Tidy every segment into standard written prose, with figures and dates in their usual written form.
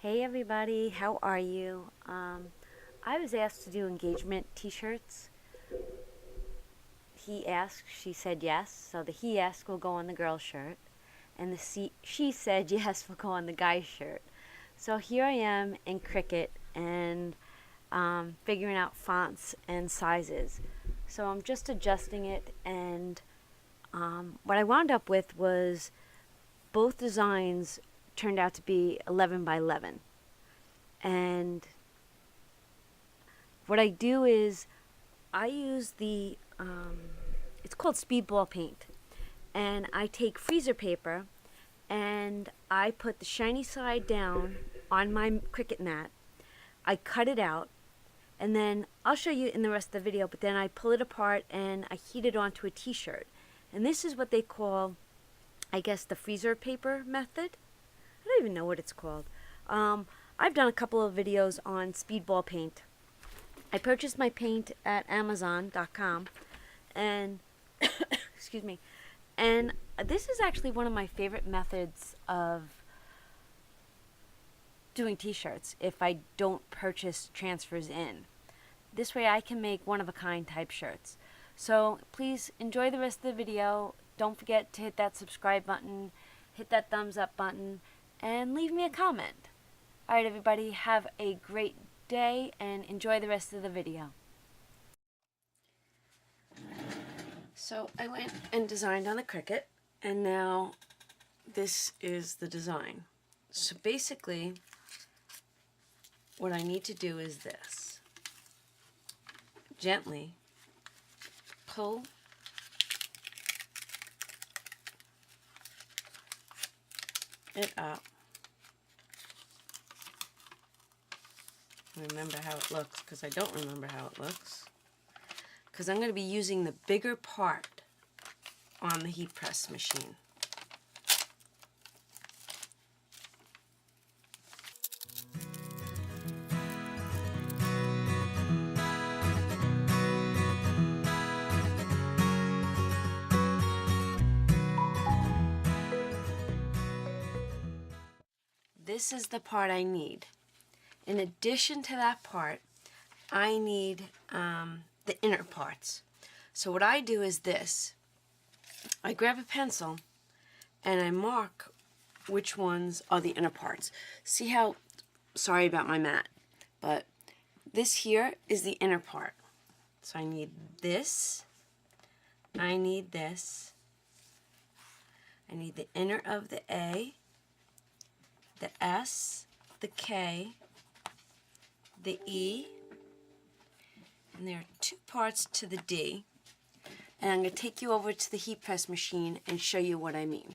Hey everybody, how are you? I was asked to do engagement t-shirts. He asked, she said yes, so the he asked will go on the girl shirt, and she said yes will go on the guy shirt. So here I am in Cricut and figuring out fonts and sizes. So I'm just adjusting it, and what I wound up with was both designs turned out to be 11 by 11. And what I do is I use it's called Speedball paint. And I take freezer paper and I put the shiny side down on my Cricut mat. I cut it out, and then I'll show you in the rest of the video, but then I pull it apart and I heat it onto a t-shirt. And this is what they call, I guess, the freezer paper method. I don't even know what it's called. I've done a couple of videos on Speedball paint. I purchased my paint at Amazon.com, and excuse me, and this is actually one of my favorite methods of doing t-shirts if I don't purchase transfers in. This way I can make one-of-a-kind type shirts. So please enjoy the rest of the video. Don't forget to hit that subscribe button, hit that thumbs up button, and leave me a comment. Alright everybody, have a great day and enjoy the rest of the video. So I went and designed on the Cricut, and now this is the design. So basically what I need to do is this. Gently pull it up. Remember how it looks, because I don't remember how it looks. Because I'm going to be using the bigger part on the heat press machine. This is the part I need. In addition to that part, I need the inner parts. So what I do is this. I grab a pencil and I mark which ones are the inner parts. See how, sorry about my mat, but this here is the inner part. So I need this, I need this, I need the inner of the A, the S, the K, the E, and there are two parts to the D. And I'm going to take you over to the heat press machine and show you what I mean.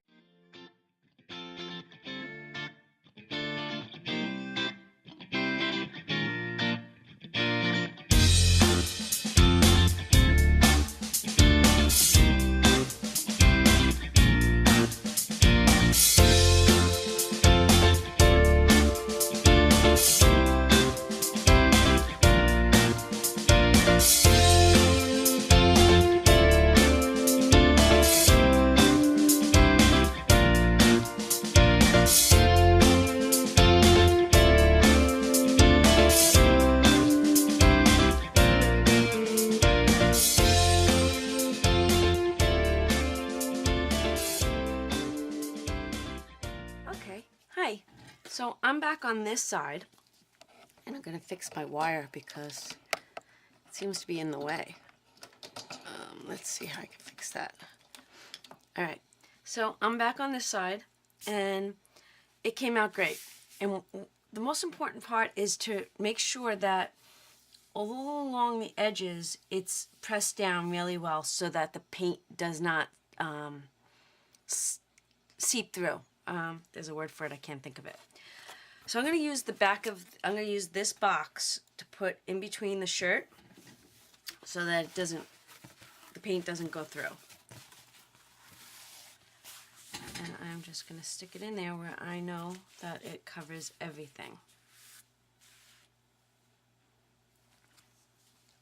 Hi, so I'm back on this side, and I'm going to fix my wire because it seems to be in the way. Let's see how I can fix that. Alright, so I'm back on this side, and it came out great. And the most important part is to make sure that all along the edges it's pressed down really well so that the paint does not seep through. There's a word for it, I can't think of it. So I'm going to use I'm going to use this box to put in between the shirt so that the paint doesn't go through. And I'm just going to stick it in there where I know that it covers everything.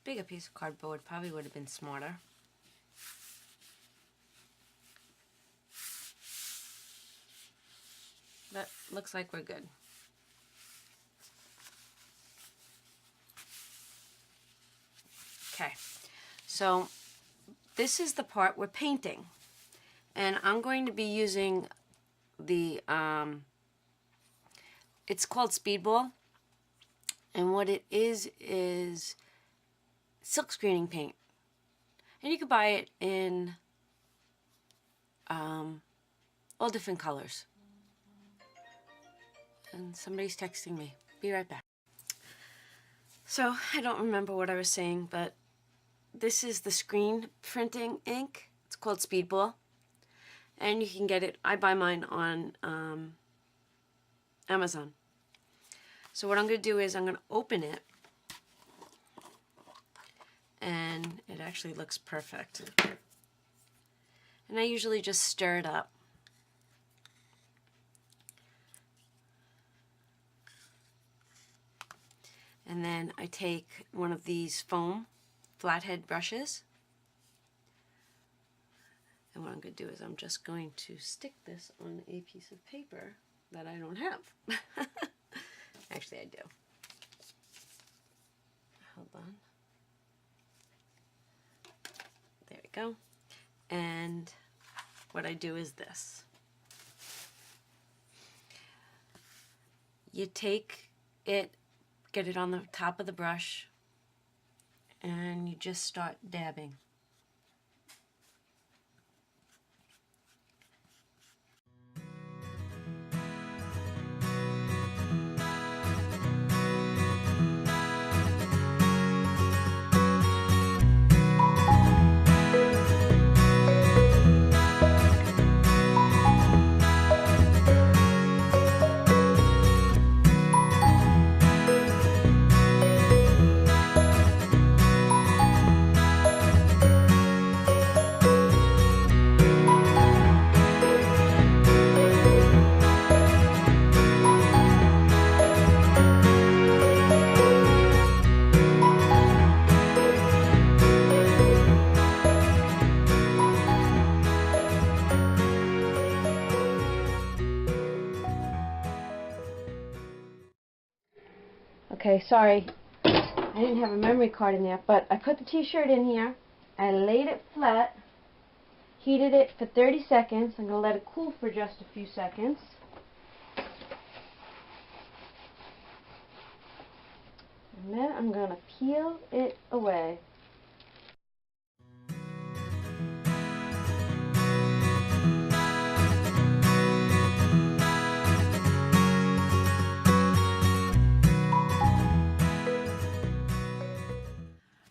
Bigger piece of cardboard probably would have been smarter. But looks like we're good. Okay, so this is the part we're painting. And I'm going to be using the, it's called Speedball. And what it is silk screening paint. And you can buy it in all different colors. And somebody's texting me. Be right back. So, I don't remember what I was saying, but this is the screen printing ink. It's called Speedball. And you can get it, I buy mine on Amazon. So what I'm going to do is I'm going to open it. And it actually looks perfect. And I usually just stir it up. And then I take one of these foam flathead brushes. And what I'm going to do is I'm just going to stick this on a piece of paper that I don't have. Actually, I do. Hold on. There we go. And what I do is this. You take it, get it on the top of the brush, and you just start dabbing. Okay, sorry, I didn't have a memory card in there, but I put the t-shirt in here, I laid it flat, heated it for 30 seconds, I'm going to let it cool for just a few seconds. And then I'm going to peel it away.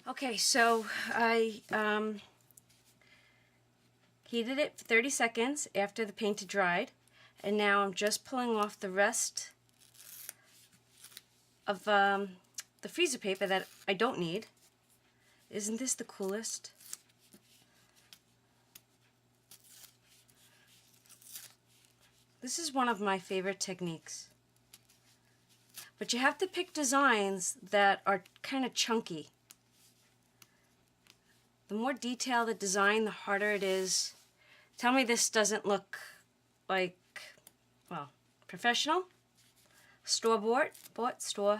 Okay, so I heated it for 30 seconds after the paint had dried, and now I'm just pulling off the rest of the freezer paper that I don't need. Isn't this the coolest? This is one of my favorite techniques. But you have to pick designs that are kind of chunky. The more detailed the design, the harder it is. Tell me this doesn't look like, well, professional? Store-bought? Store-bought.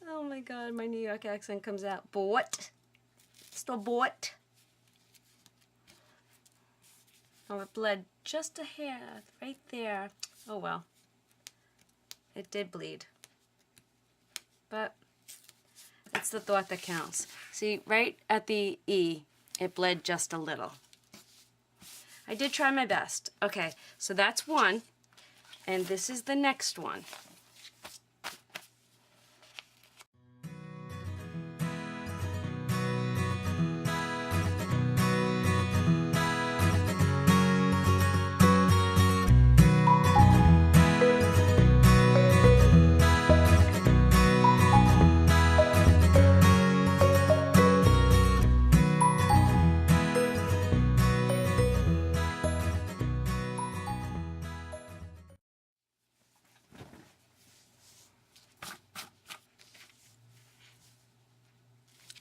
Oh my god, my New York accent comes out. Bought. Store-bought. Oh, it bled just a hair right there. Oh well. It did bleed. But it's the thought that counts. See, right at the E, it bled just a little. I did try my best. Okay, so that's one, and this is the next one.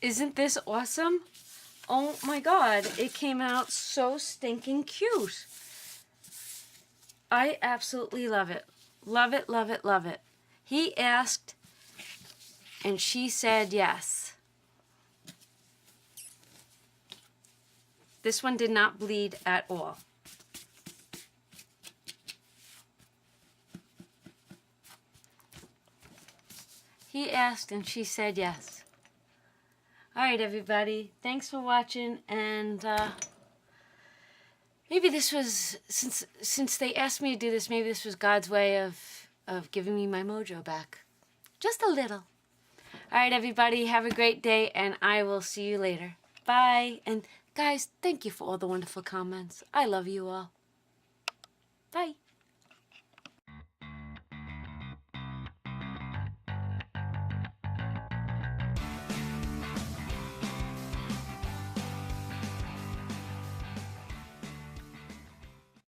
Isn't this awesome? Oh my god, it came out so stinking cute. I absolutely love it. Love it, love it, love it. He asked and she said yes. This one did not bleed at all. He asked and she said yes. Alright everybody, thanks for watching, and maybe this was, since they asked me to do this, maybe this was God's way of giving me my mojo back. Just a little. Alright everybody, have a great day, and I will see you later. Bye. And guys, thank you for all the wonderful comments. I love you all. Bye.